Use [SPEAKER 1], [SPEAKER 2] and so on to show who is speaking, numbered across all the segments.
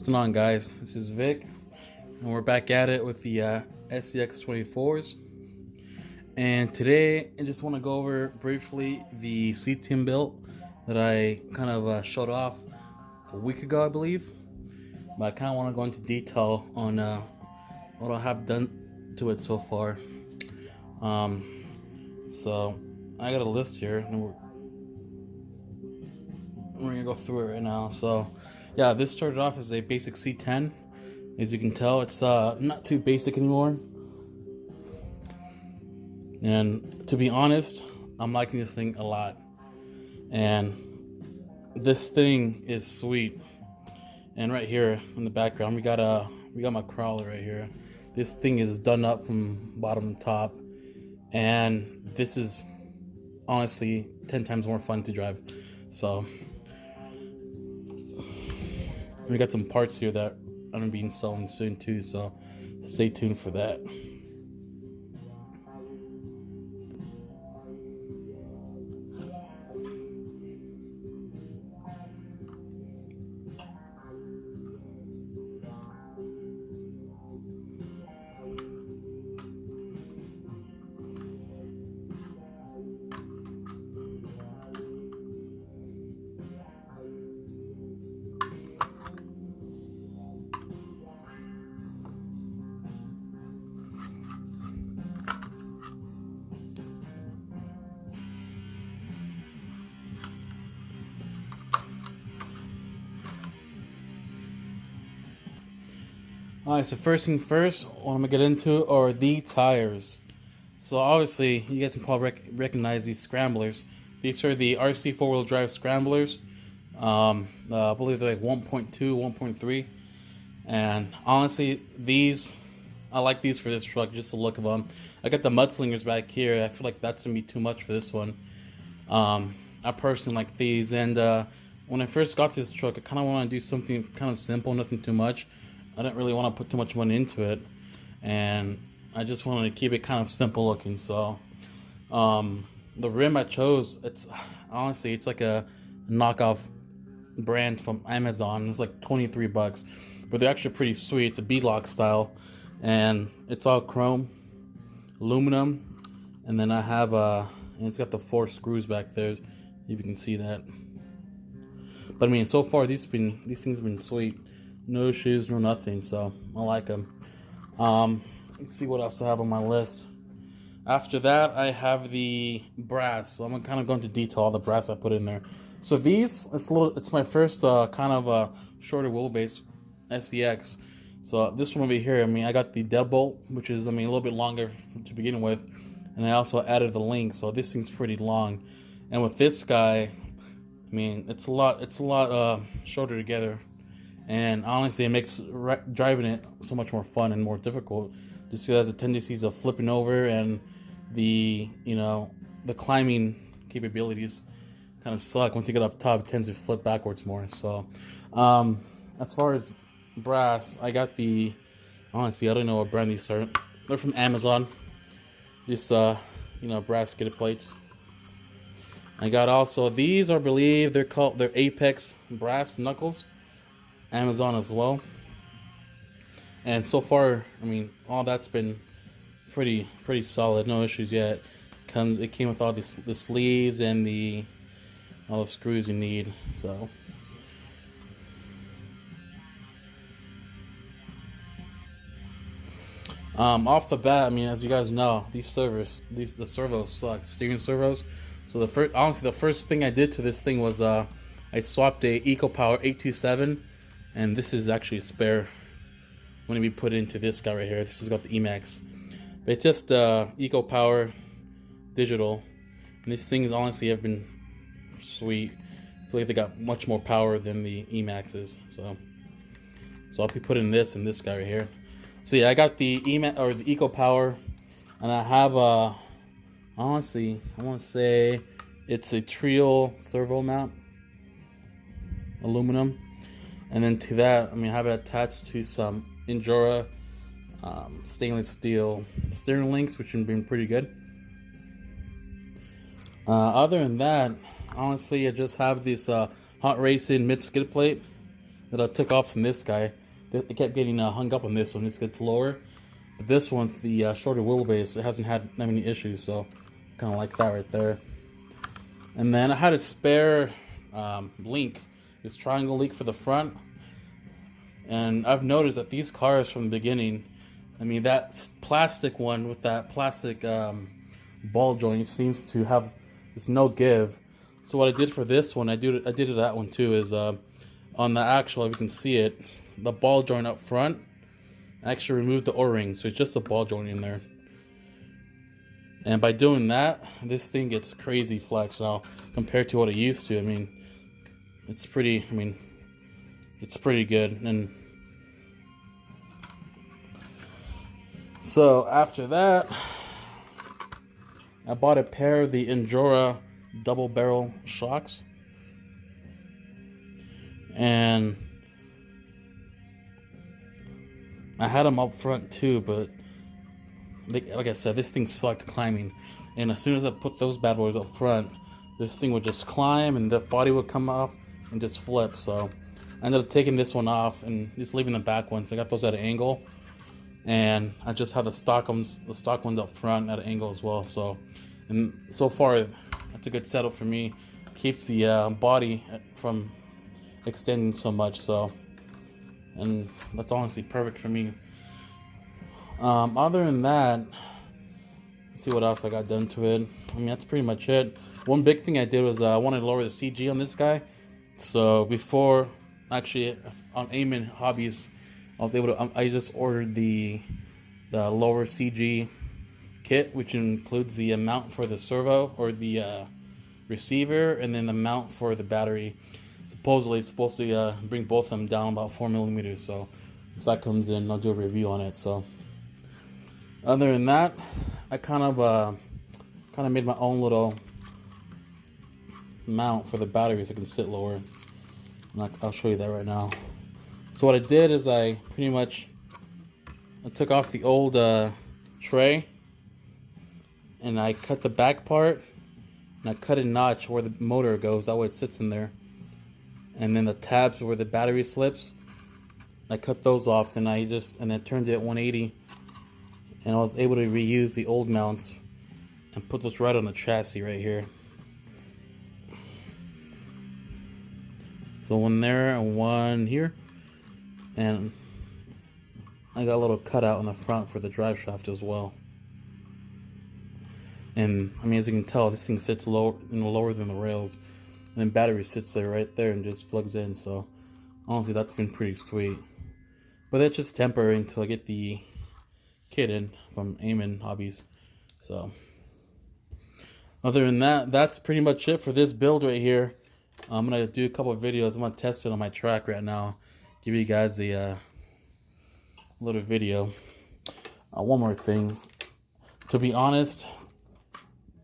[SPEAKER 1] going on, guys? This is Vic, and we're back at it with the scx24s. And today I just want to go over briefly the C10 build that I kind of showed off a week ago, I believe. But I kind of want to go into detail on what I have done to it so far. So I got a list here, and we're gonna go through it right now. So yeah, this started off as a basic C10. As you can tell, it's not too basic anymore. And to be honest, I'm liking this thing a lot. And this thing is sweet. And right here in the background, we got my crawler right here. This thing is done up from bottom to top, and this is honestly 10 times more fun to drive. So we got some parts here that I'm gonna be installing soon too, so stay tuned for that. Alright, so first thing first, what I'm gonna get into are the tires. So obviously, you guys can probably recognize these scramblers. These are the RC four-wheel drive scramblers. I believe they're like 1.2, 1.3. And honestly, I like these for this truck, just the look of them. I got the mudslingers back here. I feel like that's gonna be too much for this one. I personally like these, and when I first got this truck, I kind of want to do something kind of simple, nothing too much. I didn't really want to put too much money into it, and I just wanted to keep it kind of simple looking. So the rim I chose, it's like a knockoff brand from Amazon. It's like 23 bucks, but they're actually pretty sweet. It's a beadlock style, and it's all chrome, aluminum, and then I have and it's got the 4 screws back there, if you can see that. But I mean, so far these things have been sweet. No issues, no nothing, so I like them. Let's see what else I have on my list. After that, I have the brass. So I'm gonna kind of go into detail all the brass I put in there. So these, it's my first kind of shorter wheelbase SCX. So this one over here, I mean, I got the deadbolt, which is, I mean, a little bit longer to begin with, and I also added the link. So this thing's pretty long, and with this guy, I mean, it's a lot shorter together. And honestly, it makes driving it so much more fun and more difficult, just because it has the tendencies of flipping over, and the climbing capabilities kind of suck. Once you get up top, it tends to flip backwards more. So as far as brass, I got honestly, I don't know what brand these are. They're from Amazon. This brass skid plates. I got also these, I believe they're Apex brass knuckles. Amazon as well. And so far, I mean, all that's been pretty solid, no issues yet. It came with all the sleeves and all the screws you need. So off the bat, I mean, as you guys know, the servos suck, steering servos. So the first thing I did to this thing was I swapped a EcoPower 827. And this is actually a spare when to be put into this guy right here. This has got the Emax, but it's just EcoPower digital. And these things honestly have been sweet. I feel like they got much more power than the Emaxes. So I'll be putting this in this guy right here. So yeah, I got the Emax or the EcoPower, and I have honestly, I want to say it's a Trio servo mount, aluminum. And then to that, I mean, I have it attached to some Endura stainless steel steering links, which have been pretty good. Other than that, honestly, I just have this Hot Racing mid skid plate that I took off from this guy. It kept getting hung up on this one. This gets lower. But this one, the shorter wheelbase, it hasn't had that many issues, so kind of like that right there. And then I had a spare link, this triangle link for the front. And I've noticed that these cars from the beginning, I mean, that plastic one with that plastic ball joint seems to have this no give. So what I did for this one, I did to that one too, is on the actual, if you can see it, the ball joint up front, I actually removed the O-ring, so it's just a ball joint in there. And by doing that, this thing gets crazy flex now compared to what it used to. I mean, it's pretty good. And so after that, I bought a pair of the Endura double barrel shocks. And I had them up front too, but like I said, this thing sucked climbing. And as soon as I put those bad boys up front, this thing would just climb and the body would come off and just flip. So I ended up taking this one off and just leaving the back ones. I got those at an angle, and I just have the stock ones up front at an angle as well. So, and so far that's a good setup for me. Keeps the body from extending so much. So, and that's honestly perfect for me. Other than that, let's see what else I got done to it. I mean, that's pretty much it. One big thing I did was I wanted to lower the CG on this guy. So before, actually, on Amen Hobbies, I was able to. I just ordered the lower CG kit, which includes the mount for the servo or the receiver, and then the mount for the battery. Supposedly, it's supposed to bring both of them down about 4 millimeters. So once that comes in, I'll do a review on it. So other than that, I kind of made my own little mount for the battery so it can sit lower. And I'll show you that right now. So what I did is I took off the old tray, and I cut the back part, and I cut a notch where the motor goes. That way it sits in there. And then the tabs where the battery slips, I cut those off, and then turned it at 180, and I was able to reuse the old mounts and put those right on the chassis right here. So one there and one here, and I got a little cutout on the front for the drive shaft as well. And I mean, as you can tell, this thing sits lower than the rails. And then battery sits there right there and just plugs in. So honestly, that's been pretty sweet. But that's just temporary until I get the kit in from Amen Hobbies. So other than that, that's pretty much it for this build right here. I'm gonna do a couple of videos. I'm gonna test it on my track right now. Give you guys a little video. One more thing. To be honest,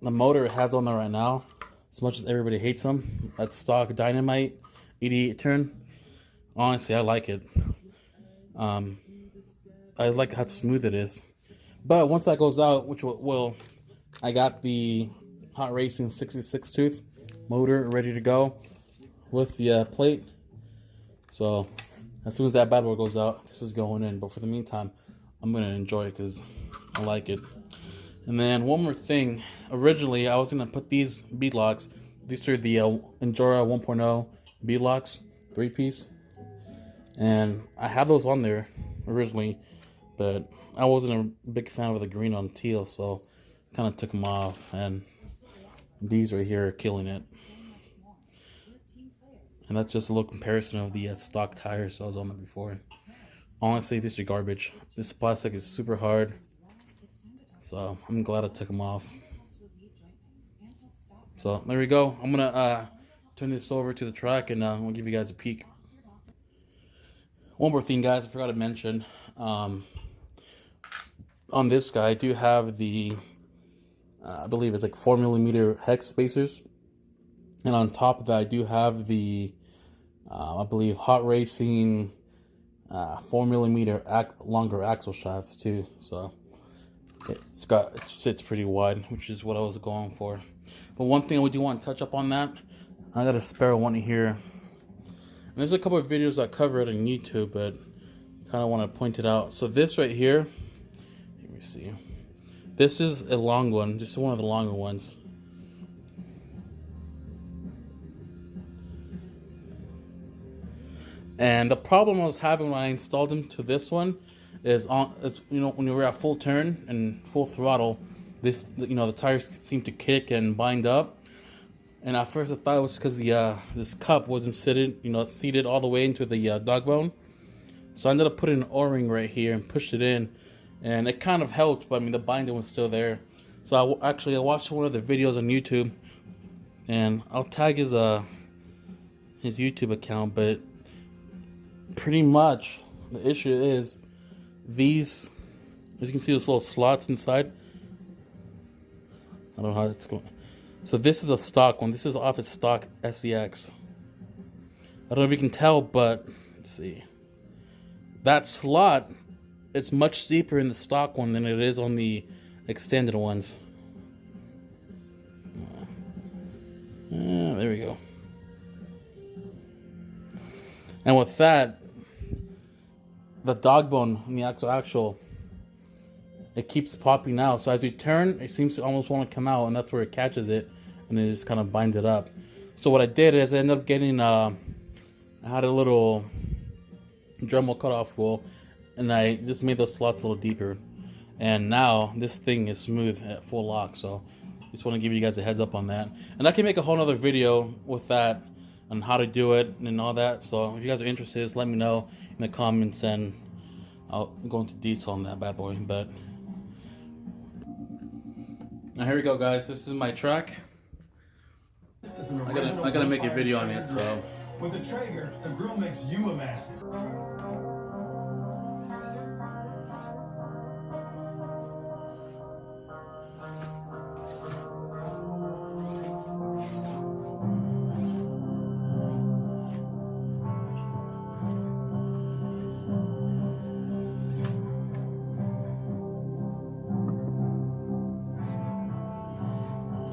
[SPEAKER 1] the motor it has on there right now, as much as everybody hates them, that stock Dynamite 88 turn, honestly, I like it. I like how smooth it is. But once that goes out, which will, I got the Hot Racing 66 tooth motor ready to go with the plate. So as soon as that bad boy goes out, this is going in. But for the meantime, I'm going to enjoy it because I like it. And then one more thing. Originally, I was going to put these bead locks. These are the Endura 1.0 bead locks, 3-piece. And I had those on there originally, but I wasn't a big fan of the green on teal, so kind of took them off. And these right here are killing it. And that's just a little comparison of the stock tires I was on there before. Honestly, these are garbage. This plastic is super hard. So I'm glad I took them off. So there we go. I'm gonna turn this over to the track, and we'll give you guys a peek. One more thing, guys, I forgot to mention. On this guy, I do have the I believe it's like 4mm hex spacers, and on top of that, I do have the I believe Hot Racing 4mm longer axle shafts too. So it sits pretty wide, which is what I was going for. But one thing I do want to touch up on that, I got a spare one here. there's a couple of videos that cover it on YouTube, but kind of want to point it out. So this right here, let me see. This is a long one. This is one of the longer ones. And the problem I was having when I installed them to this one is when you were at full turn and full throttle, this the tires seem to kick and bind up. And at first I thought it was because the this cup wasn't seated all the way into the dog bone. So I ended up putting an O-ring right here and pushed it in, and it kind of helped, but I mean the binding was still there. So I watched one of the videos on YouTube, and I'll tag his YouTube account, but pretty much the issue is these, as you can see, those little slots inside. I don't know how it's going. So this is a stock one. This is off its stock SCX. I don't know if you can tell, but let's see. That slot is much deeper in the stock one than it is on the extended ones. There we go. And with that, the dog bone on the axle, it keeps popping out. So as you turn, it seems to almost want to come out, and that's where it catches it, and it just kind of binds it up. So what I did is I ended up getting, I had a little Dremel cutoff tool, and I just made those slots a little deeper. And now this thing is smooth at full lock. So just want to give you guys a heads up on that. And I can make a whole nother video with that on how to do it and all that. So if you guys are interested, just let me know in the comments, and I'll go into detail on that bad boy. But now here we go, guys. This is my track. I gotta make a video on it. So
[SPEAKER 2] with the Traeger, the grill makes you a master.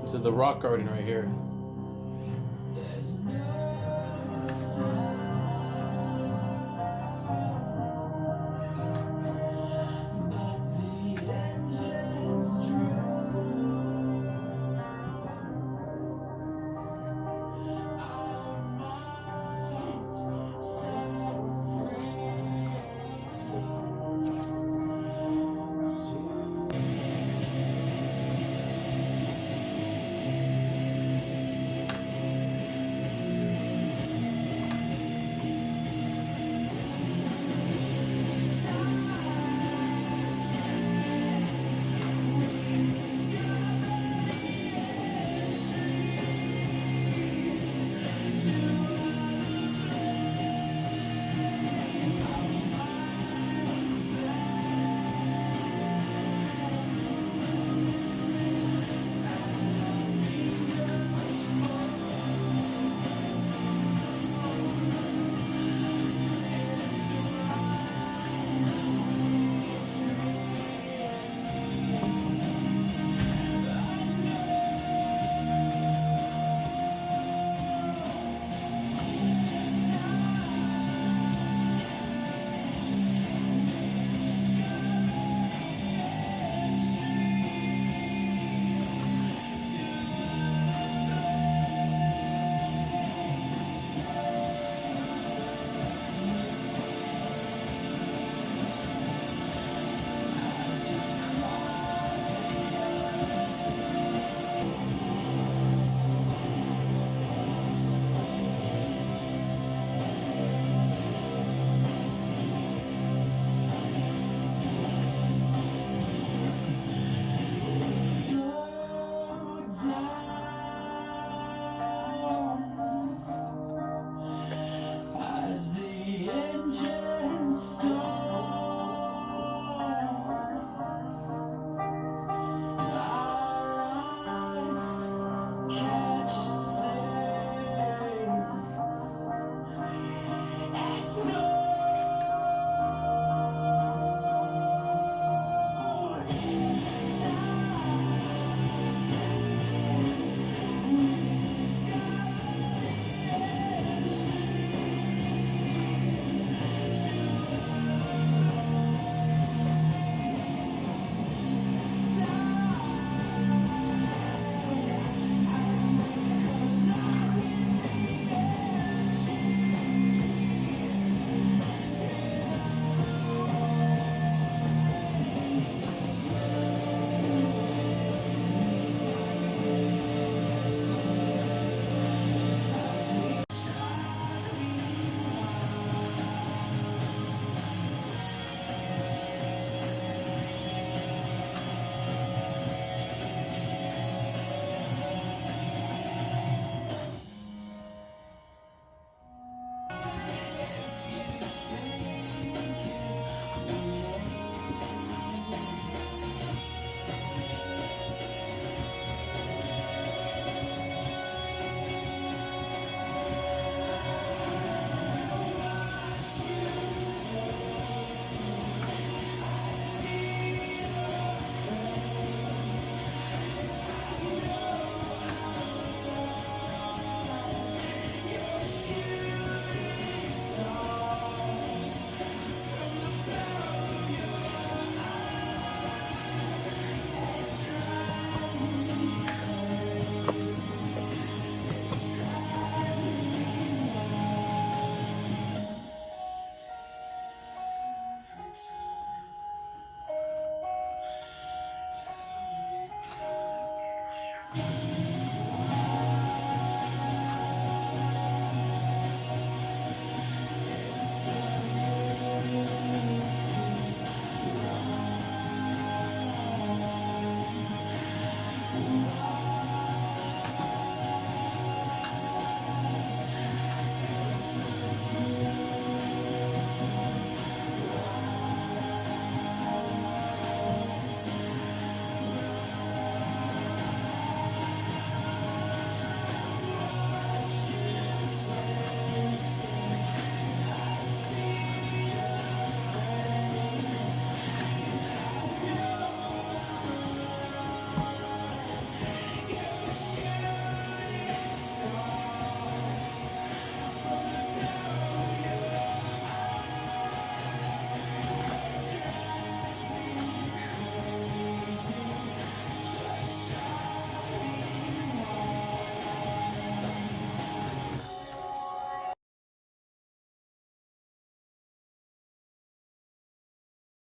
[SPEAKER 1] This is the rock garden right here.